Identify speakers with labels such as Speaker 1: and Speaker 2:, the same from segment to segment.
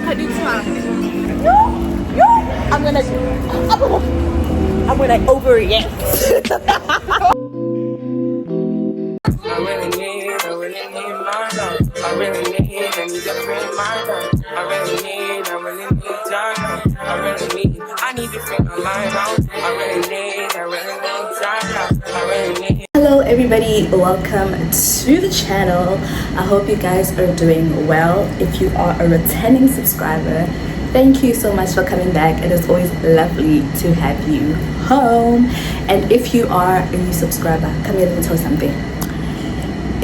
Speaker 1: I'm gonna overreact. I really need my love. I really need, I need to free my love. I really need time. I need to free my mind out. I really need time. I really need. Hello everybody, welcome to the channel. I hope you guys are doing well. If you are a returning subscriber, thank you so much for coming back. It is always lovely to have you home. And if you are a new subscriber, come here, let me tell you something.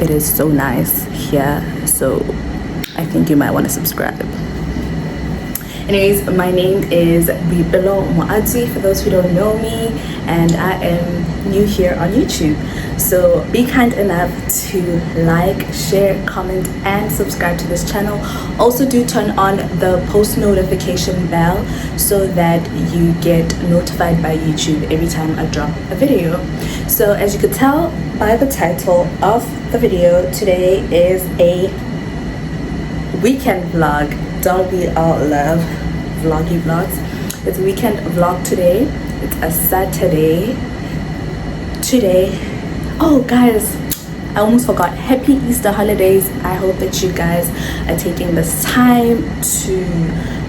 Speaker 1: It is so nice here, so I think you might want to subscribe. Anyways, my name is Motswana for those who don't know me, and I am new here on YouTube. So be kind enough to like, share, comment and subscribe to this channel. Also do turn on the post notification bell so that you get notified by YouTube every time I drop a video. So as you could tell by the title of the video, today is a weekend vlog. Don't we all love vloggy vlogs? It's a weekend vlog today. It's a Saturday today. Oh guys, I almost forgot, happy Easter holidays. I hope that you guys are taking this time to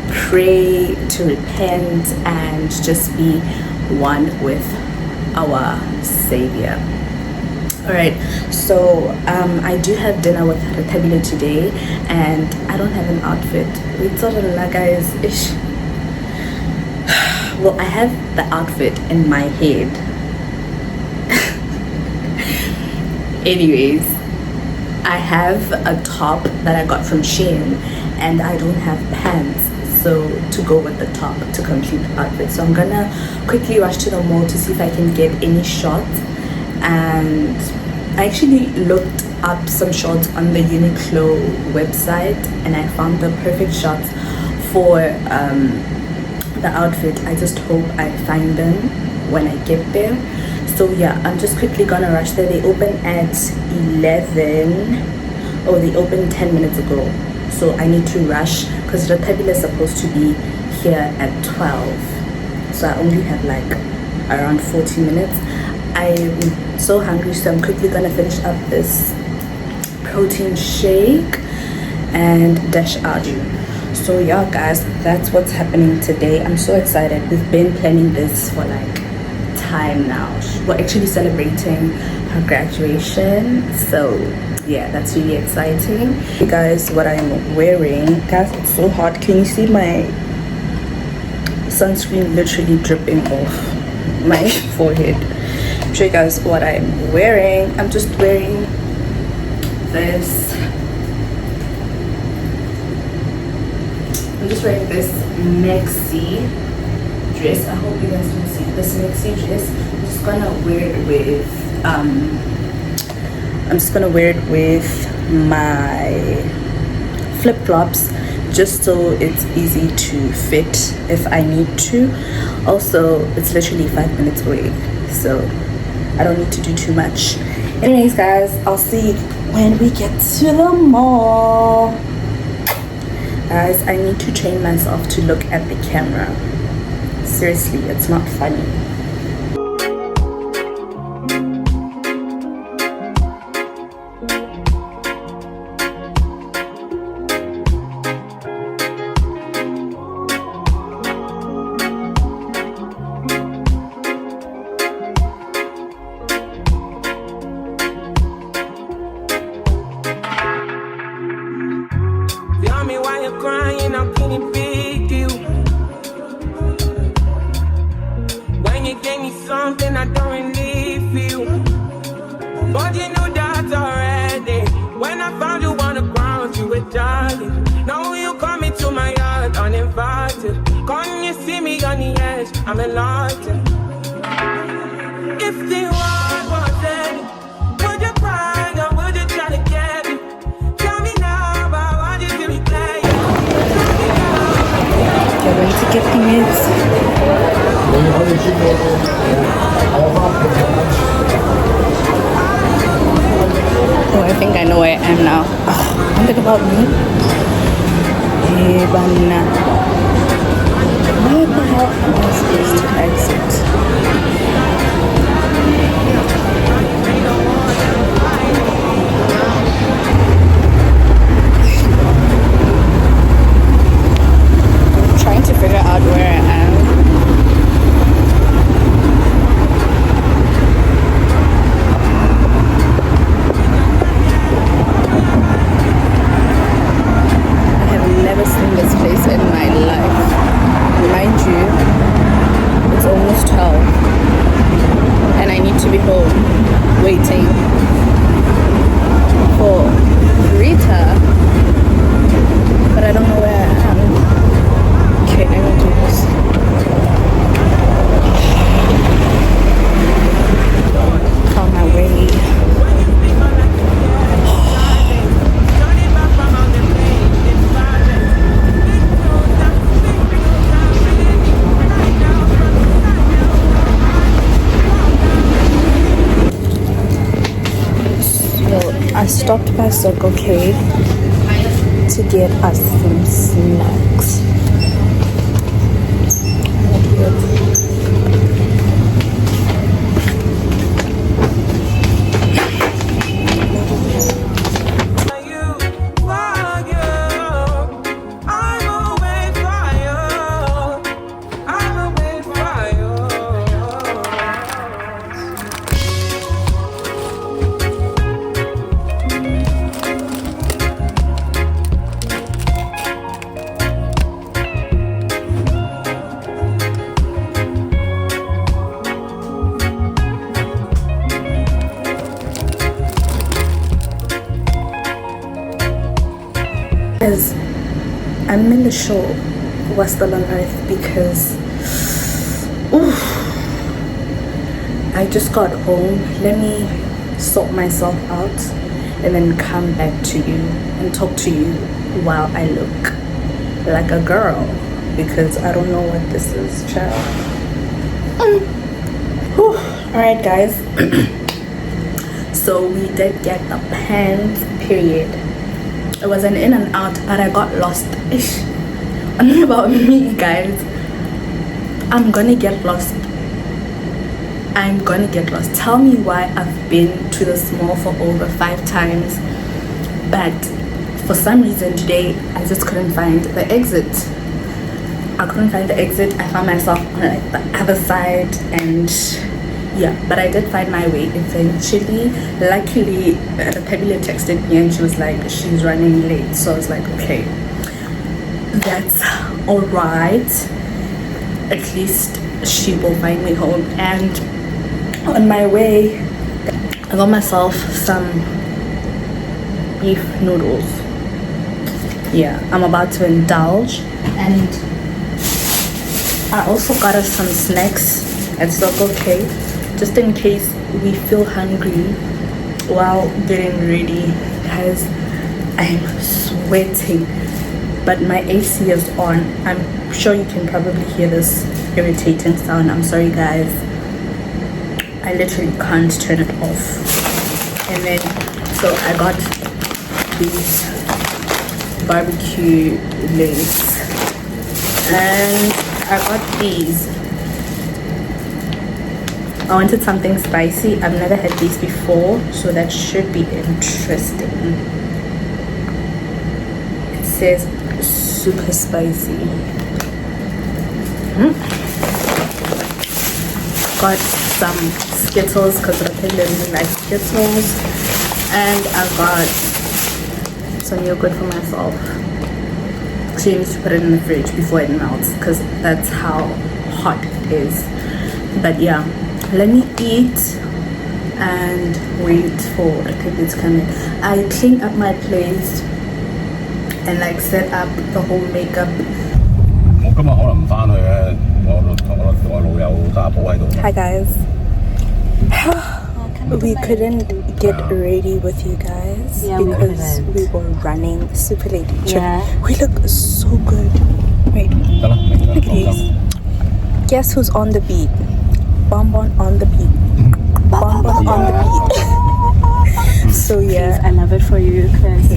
Speaker 1: pray, to repent and just be one with our Savior. Alright, so I do have dinner with Tabila today and I don't have an outfit. It's all guys. Well, I have the outfit in my head. Anyways, I have a top that I got from Shein and I don't have pants so to go with the top to complete the outfit. So I'm gonna quickly rush to the mall to see if I can get any shots. And I actually looked up some shots on the Uniqlo website and I found the perfect shots for the outfit. I just hope I find them when I get there. So yeah, I'm just quickly gonna rush there. They open at 11. Oh, they opened 10 minutes ago, so I need to rush because the table is supposed to be here at 12, so I only have like around 40 minutes. I'm so hungry, so I'm quickly gonna finish up this protein shake and dash out. So yeah guys, that's what's happening today. I'm so excited. We've been planning this for like time now. We're actually celebrating her graduation, so yeah, that's really exciting. Hey guys, what I'm wearing, guys, it's so hot. Can you see my sunscreen literally dripping off my forehead? Show you guys what I'm wearing. I'm just wearing this. I'm just wearing this maxi dress. I hope you guys can see this maxi dress. I'm just gonna wear it with my flip-flops just so it's easy to fit if I need to. Also, it's literally 5 minutes away, so I don't need to do too much. Anyways guys, I'll see you when we get to the mall. Guys, I need to train myself to look at the camera. Seriously, it's not funny.
Speaker 2: Tell me why you're crying, how can it be you? When you gave me something I don't really feel, but you knew that already. When I found you on the ground, you were dying. Now you come into my yard uninvited. Can't you see me on the edge? I'm enlightened. If the world was ending, would you cry or would you try to get it? Tell me now, but why did you replay it? Tell me now.
Speaker 1: You're going to get the mids. Oh, I think I know where I am now. Think about me.
Speaker 3: Banana. Where the hell am I supposed to exit? I'm trying to figure out where I am. Never seen this place in my life. Mind you, it's almost 12 and I need to be home waiting for Rita, but I don't know where I am. Okay, I will do this. Found my way. I stopped by Circle K to get us some snacks. Guys, I'm in the show We're Still on Earth because I just got home. Let me sort myself out and then come back to you and talk to you while I look like a girl, because I don't know what this is, child. Alright guys, so we did get the pants, period. It was an in and out, but I got lost. Ish. Only about me, guys. I'm gonna get lost. I'm gonna get lost. Tell me why I've been to the mall for over 5 times, but for some reason today I just couldn't find the exit. I couldn't find the exit. I found myself on like the other side, and yeah, but I did find my way eventually. Luckily, Pebble texted me and she was like, she's running late. So I was like, okay, that's all right. At least she will find me home. And on my way, I got myself some beef noodles. Yeah, I'm about to indulge. And I also got us some snacks at Circle K, just in case we feel hungry while getting ready. Guys, I'm sweating, but my AC is on. I'm sure you can probably hear this irritating sound. I'm sorry guys, I literally can't turn it off. And then so I got these barbecue legs, and I got these. I wanted something spicy. I've never had these before, so that should be interesting. It says super spicy. Got some Skittles because I really like Skittles, and I got some yogurt for myself. So you need to put it in the fridge before it melts, because that's how hot it is. But yeah, let me eat and wait for the people to come in. I cleaned up my place and like set up the whole makeup. Hi guys. We couldn't get ready with you guys because we were running super late. Yeah. We look so good. Wait, look at these. Guess who's on the beat? Bonbon on the beat. Bonbon on the beat. So yeah,
Speaker 4: I love it for you because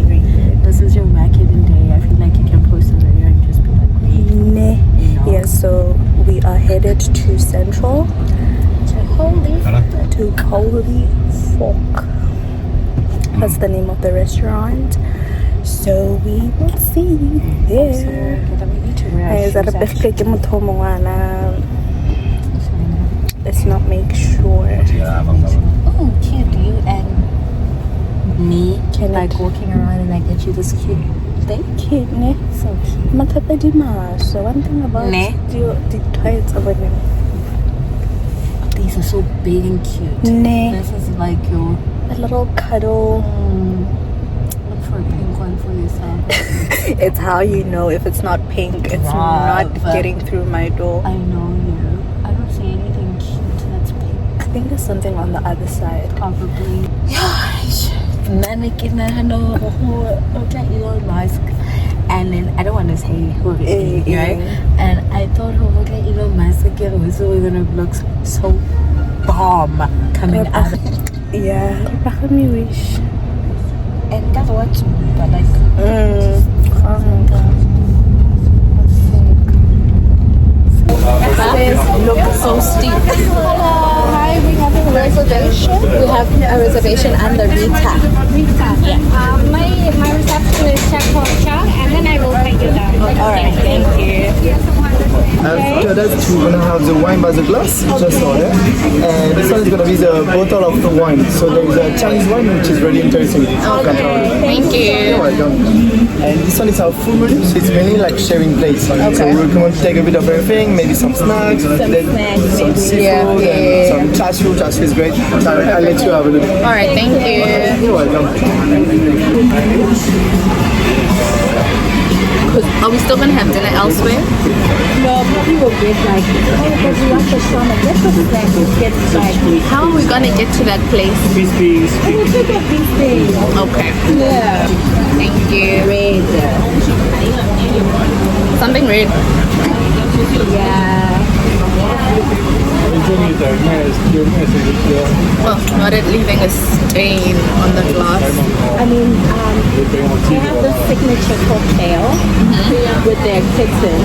Speaker 4: this is your vacuuming day. I feel like you can post a video
Speaker 3: Holy Fork. That's the name of the restaurant. So we will see there. Let's not make sure.
Speaker 4: Oh, cute. You and me
Speaker 3: Can
Speaker 4: like walking around and I get you this cute thing.
Speaker 3: Cute, ne?
Speaker 4: So cute.
Speaker 3: So one thing about
Speaker 4: Ne?
Speaker 3: the toilets over there.
Speaker 4: These are so big and cute.
Speaker 3: Ne?
Speaker 4: This is like your
Speaker 3: A little cuddle.
Speaker 4: look for a pink one for yourself.
Speaker 3: It's how you know if it's not pink, it's not
Speaker 4: Bruh.
Speaker 3: getting through my door.
Speaker 4: I know you. I don't see anything cute that's pink.
Speaker 3: I think there's something on the other side.
Speaker 4: Probably. Mannequin, okay, Elon Musk. And then I don't want to say who it is, right? And I thought, okay, Elon Musk again, so we're gonna look so bomb coming out.
Speaker 3: Yeah, let me wish.
Speaker 4: And that's what, but like,
Speaker 3: Stairs look so steep.
Speaker 4: hi, we have a reservation. We have a reservation under Rita.
Speaker 5: My reception is Chakocha, and then I will take you down.
Speaker 4: All right, thank you.
Speaker 6: After that, we're gonna have the wine by the glass, just order. And this one is gonna be the bottle of the wine. So there is a Chinese wine which is really interesting.
Speaker 4: Thank you.
Speaker 6: You're welcome. And this one is our full menu, so it's mainly like sharing plates. So we recommend to take a bit of everything, maybe some snacks, some seafood, and some chashu. Chashu is great. So I'll let you have a look.
Speaker 4: All right, thank you.
Speaker 6: You're welcome.
Speaker 3: Are we still gonna have dinner elsewhere?
Speaker 4: No, probably will get like, because we want the summer. Let's just get like,
Speaker 3: How are we gonna get to that place?
Speaker 4: we'll take a big thing.
Speaker 3: Okay.
Speaker 4: Yeah.
Speaker 3: Thank you.
Speaker 4: Red.
Speaker 3: Something red.
Speaker 4: Yeah.
Speaker 3: Well, not it leaving a stain on the glass.
Speaker 4: I mean, they have the signature cocktail with their kitten.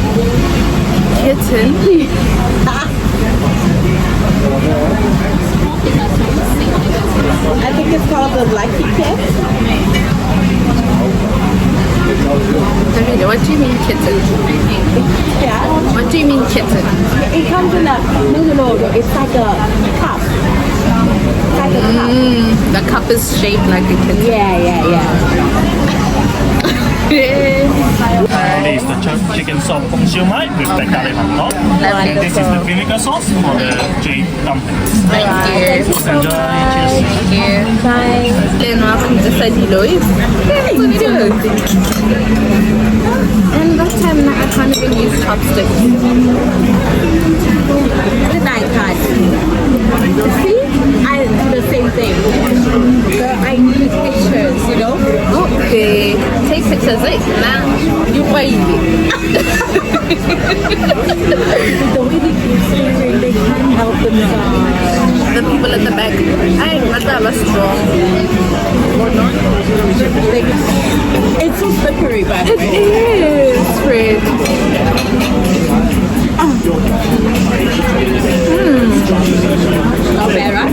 Speaker 3: Kitten.
Speaker 4: I think it's called the Lucky Cat.
Speaker 3: Davina, what do you mean kitten?
Speaker 4: Yeah.
Speaker 3: What do you mean kitten?
Speaker 4: It comes in a, no, it's like a cup. Like a cup.
Speaker 3: The cup is shaped like a kitten.
Speaker 4: Yeah.
Speaker 7: This is the chicken sop from siu mai with the garlic on top. And this is the vinegar sauce for the jade dumplings.
Speaker 3: Thank you.
Speaker 7: Enjoy. Cheers.
Speaker 3: Thank you. Bye. Then welcome to Sadie Louis. And that time I can't even use chopsticks.
Speaker 4: Good night, guys. See? I do the same thing. Girl, I need pictures, you know?
Speaker 3: Okay. Take pictures like now. You wait.
Speaker 4: The way they keep singing, they can't help themselves.
Speaker 3: The people at the back. I what that was strong.
Speaker 4: It's so slippery, by the
Speaker 3: It
Speaker 4: way.
Speaker 3: is, Fred.
Speaker 4: Not bad, right?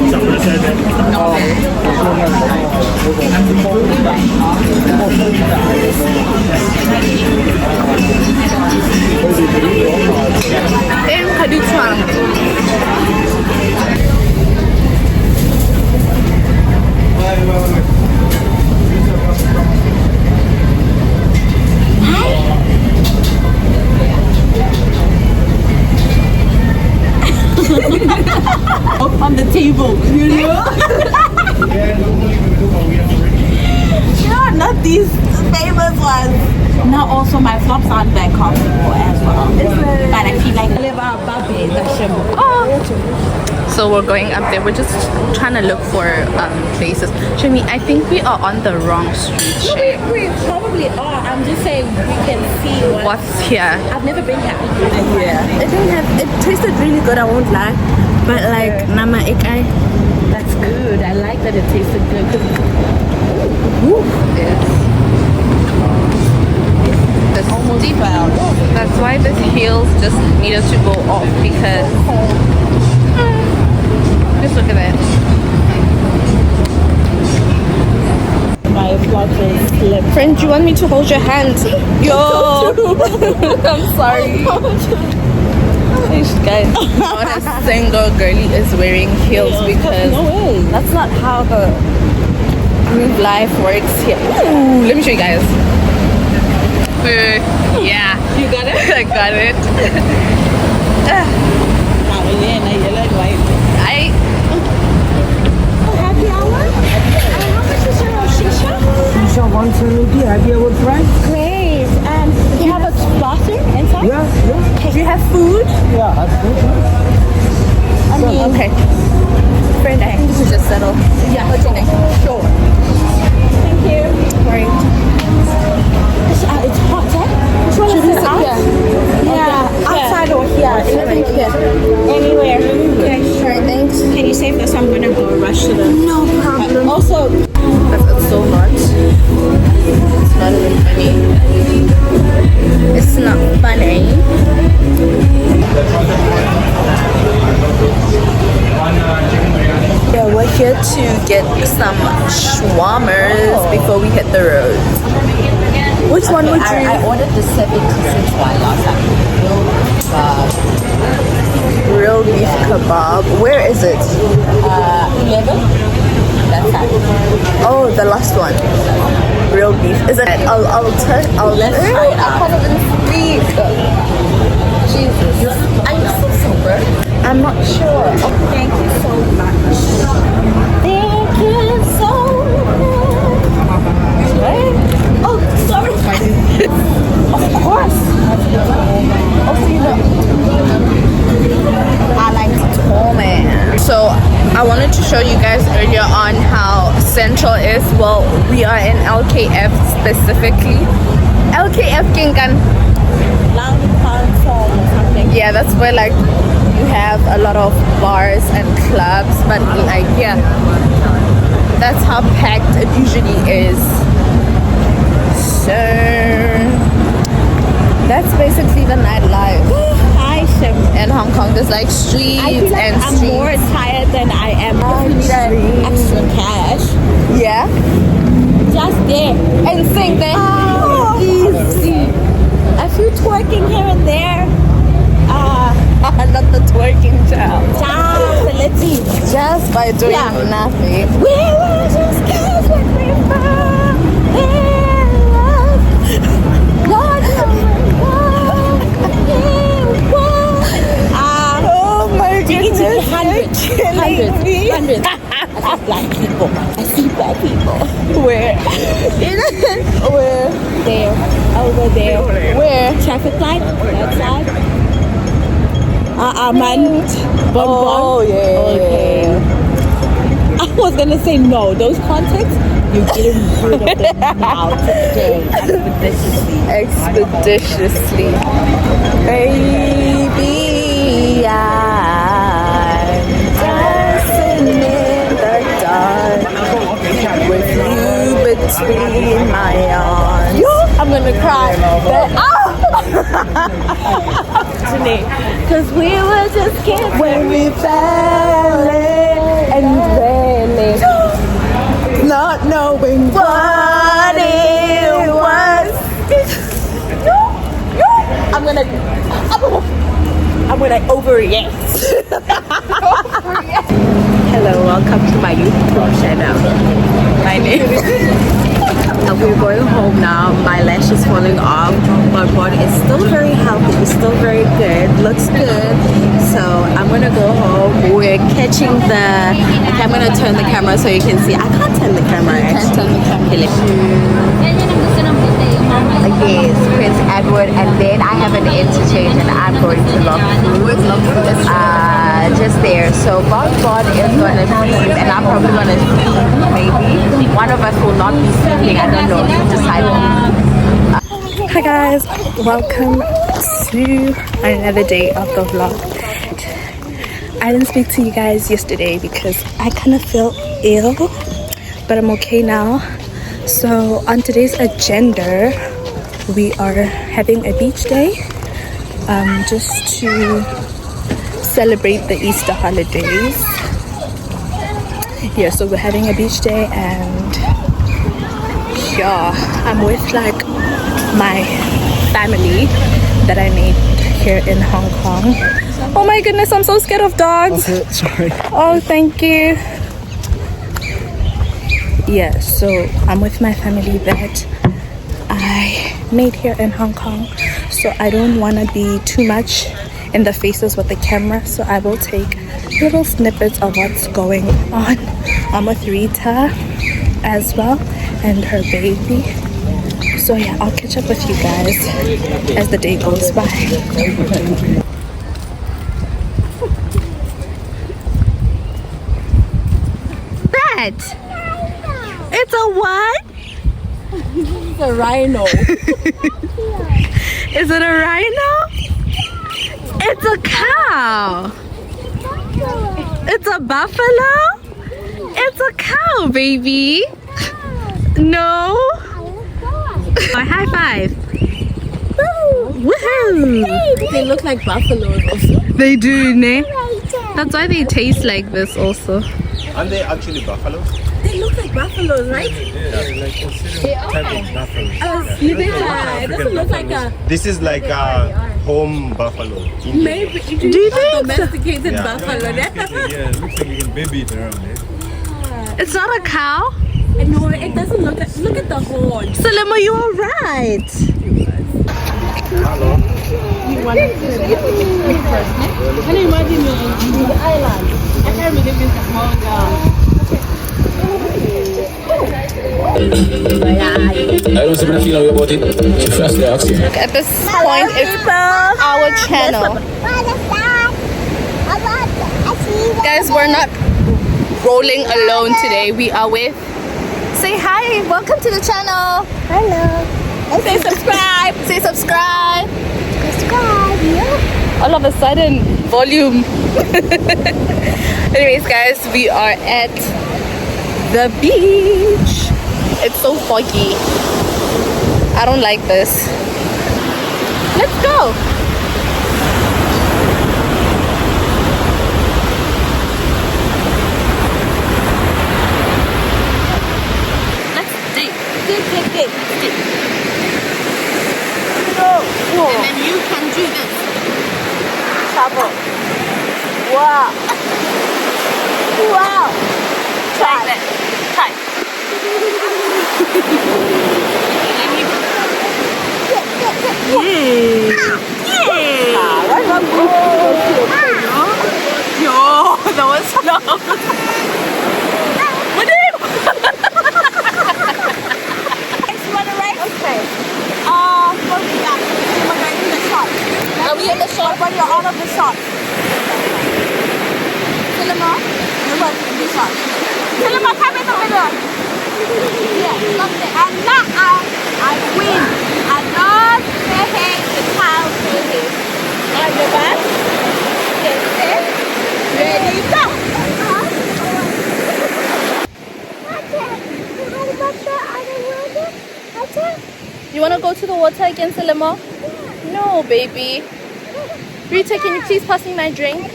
Speaker 4: Not bad.
Speaker 3: Em phải đi choàng.
Speaker 4: On the table, you know? Yeah, not these famous ones. Now also my flops aren't that comfortable as well. But I feel like
Speaker 3: So we're going up there. We're just trying to look for places. Jimmy, I think we are on the wrong street.
Speaker 4: we probably are. I'm just saying we can see
Speaker 3: What's here?
Speaker 4: I've never been here.
Speaker 3: Yeah. It didn't have. It tasted really good. I won't lie. But like nama ikai.
Speaker 4: That's good. I like that it tasted good.
Speaker 3: It's almost steep. That's why the heels just needed to go off because just look at that.
Speaker 4: my vlog will slip.
Speaker 3: Friend, do you want me to hold your hand? Yo! I'm sorry. Guys, not a single girlie is wearing heels because
Speaker 4: No way.
Speaker 3: that's not how the groove life works here. Ooh, let me show you guys. Yeah.
Speaker 4: You got it?
Speaker 3: I got it.
Speaker 4: Yellow and white.
Speaker 5: Happy hour? How much is your shisha?
Speaker 2: Shisha 170, happy hour price?
Speaker 5: Great. Do you have a bathroom inside?
Speaker 2: Yeah, yeah.
Speaker 3: Do you have food?
Speaker 2: Yeah, that's good.
Speaker 3: Okay. Friend, I think we should just settle. Yeah, what's your name? Sure.
Speaker 5: Thank you.
Speaker 3: Right.
Speaker 5: It's hot, eh? Which one is it? Yeah. Outside or here?
Speaker 3: Right here.
Speaker 5: Anywhere. Okay.
Speaker 3: Alright, thanks.
Speaker 5: Can you save this? I'm gonna go rush to the. No problem.
Speaker 3: Also, it's so hot. It's not even funny. It's not funny. Yeah, we're here to get some shawarmas before we hit the road. Which one would you?
Speaker 4: I ordered the 7 pieces one last time.
Speaker 3: Real beef kebab. Where is it?
Speaker 4: 11. That's it.
Speaker 3: Oh, the last one. Real beef. Is it?
Speaker 4: Let's try it out.
Speaker 3: I can't even speak. Jesus.
Speaker 4: Are you still sober?
Speaker 3: I'm not sure.
Speaker 5: Thank you so much. Thank you so much.
Speaker 3: Oh, sorry. Of course. Also, you know, I like Tome. So, I wanted to show you guys earlier on how Central is. Well, we are in LKF specifically. LKF Kinkan. Yeah, that's where like you have a lot of bars and clubs, but like yeah, that's how packed it usually is. So that's basically the nightlife in Hong Kong. There's like streets
Speaker 4: I feel like
Speaker 3: and
Speaker 4: I'm
Speaker 3: streets.
Speaker 4: more tired than I am. If we need extra cash.
Speaker 3: Yeah,
Speaker 4: Just there.
Speaker 3: and sing then.
Speaker 4: Oh, easy. A few twerking here and there.
Speaker 3: Not the twerking child.
Speaker 4: Let's see.
Speaker 3: Just by doing nothing.
Speaker 4: We were just kids when we fell in love. Lord,
Speaker 3: Oh my goodness.
Speaker 4: hundreds. I see black people. I see black people.
Speaker 3: Where? Where?
Speaker 4: There. Over there.
Speaker 3: Where?
Speaker 4: Traffic light. That side. Man.
Speaker 3: Oh yeah.
Speaker 4: Okay. I was gonna say no. Those contacts, you're getting rid of them now today.
Speaker 3: Expeditiously. Baby, I'm dancing in the dark with you between my arms. I'm gonna cry. Cause we were just kids when we fell in and really not knowing what it was. I'm gonna overreact.
Speaker 4: Hello, welcome to my YouTube channel.
Speaker 3: My name.
Speaker 4: We're going home now. My lash is falling off. My body is still very healthy. It's still very good. Looks good. So I'm gonna go home. We're catching the. Okay, I'm gonna turn the camera so you can see. I can't turn the camera. Actually. Turn the camera. Yes, Prince Edward, and then I have an interchange, and I'm going to just there. So God is gonna sleep, and I'm probably gonna sleep. Maybe one of us will not be sleeping. I don't know. You decide.
Speaker 3: Hi guys, welcome to another day of the vlog. I didn't speak to you guys yesterday because I kind of feel ill, but I'm okay now. So on today's agenda, we are having a beach day, just to celebrate the Easter holidays. Yeah, so we're having a beach day, and here I'm with like my family that I made here in Hong Kong. Oh my goodness, I'm so scared of dogs.
Speaker 6: Sorry.
Speaker 3: Oh, thank you. Yeah, so I'm with my family that I made here in Hong Kong. So I don't want to be too much in the faces with the camera. So I will take little snippets of what's going on. I'm with Rita as well and her baby. So yeah, I'll catch up with you guys as the day goes by. That it's a what?
Speaker 5: It's a rhino.
Speaker 3: Is it a rhino? It's a cow. It's a buffalo. It's a cow, baby. No. A high five. Woohoo!
Speaker 5: They look like buffaloes.
Speaker 3: They do, ne? That's why they taste like this also.
Speaker 8: Aren't they actually buffaloes?
Speaker 5: They look like buffaloes, right? It doesn't look like a.
Speaker 8: This is like a home buffalo.
Speaker 5: Maybe.
Speaker 3: Do you think so?
Speaker 5: Domesticated
Speaker 8: Yeah.
Speaker 5: buffalo.
Speaker 9: Yeah, it looks like you can baby it around it.
Speaker 3: It's not a cow?
Speaker 5: No, it doesn't look. Look at the horn.
Speaker 3: Salima, you are right.
Speaker 5: Can you imagine you're in the island? I can't believe it's a small girl.
Speaker 10: I don't see nothing about it. First reaction.
Speaker 3: At this point, it's our channel. Guys, we're not rolling alone today. We are with. Say hi. Welcome to the channel.
Speaker 5: Hello.
Speaker 3: Say subscribe. Say subscribe.
Speaker 5: Subscribe. Yeah.
Speaker 3: All of a sudden, volume. Anyways, guys, we are at the beach. It's so foggy. I don't like this. Let's go. Let's dig. Dig. And then you can do this. Travel. Wow. Wow. Try that. Try. Yo, that was slow. What did you want to race? Okay. Are we in the shot? When you're out of the shot. Cinema? You're in the shot. Cinema, come in the middle. Yeah, love it. And now I win. And not say hey, the cow say hey. On your back. Okay. Ready, go. You want to go to the water again, Salima? No, baby. Rita, can you please pass me my drink?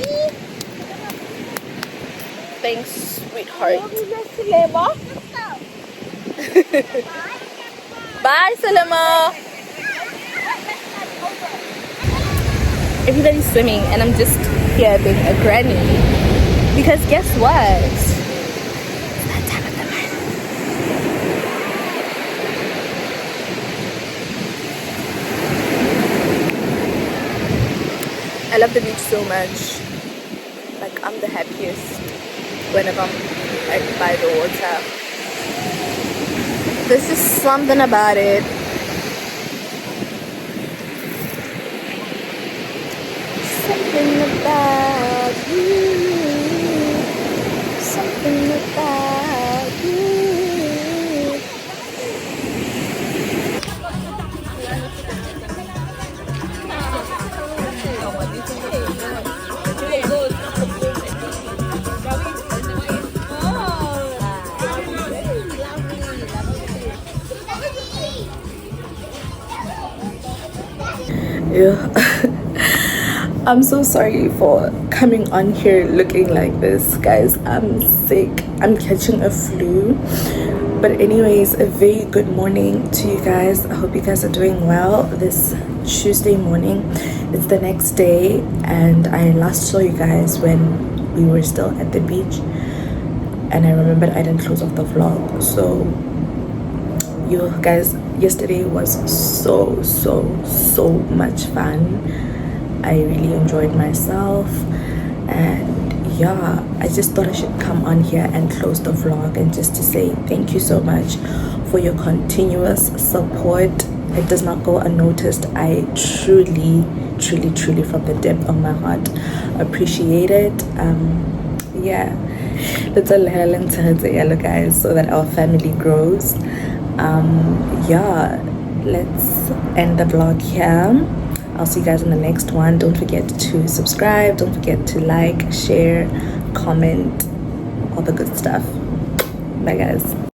Speaker 3: Thanks, sweetheart. Bye, Salima. Everybody's swimming and I'm just here being a granny. Because guess what? It's that time of the month. I love the beach so much. Like, I'm the happiest whenever I'm like by the water. There's just something about it. Something about you. Something about you. Yeah. I'm so sorry for coming on here looking like this, guys. I'm sick. I'm catching a flu. But anyways, a very good morning to you guys. I hope you guys are doing well this Tuesday morning. It's the next day, and I last saw you guys when we were still at the beach, and I remembered I didn't close off the vlog. So you guys, yesterday was so much fun. I really enjoyed myself, and yeah, I just thought I should come on here and close the vlog and just to say thank you so much for your continuous support. It does not go unnoticed. I truly from the depth of my heart appreciate it. Yeah, let's all guys, so that our family grows. Yeah, let's end the vlog here. I'll see you guys in the next one. Don't forget to subscribe, don't forget to like, share, comment, all the good stuff. Bye guys.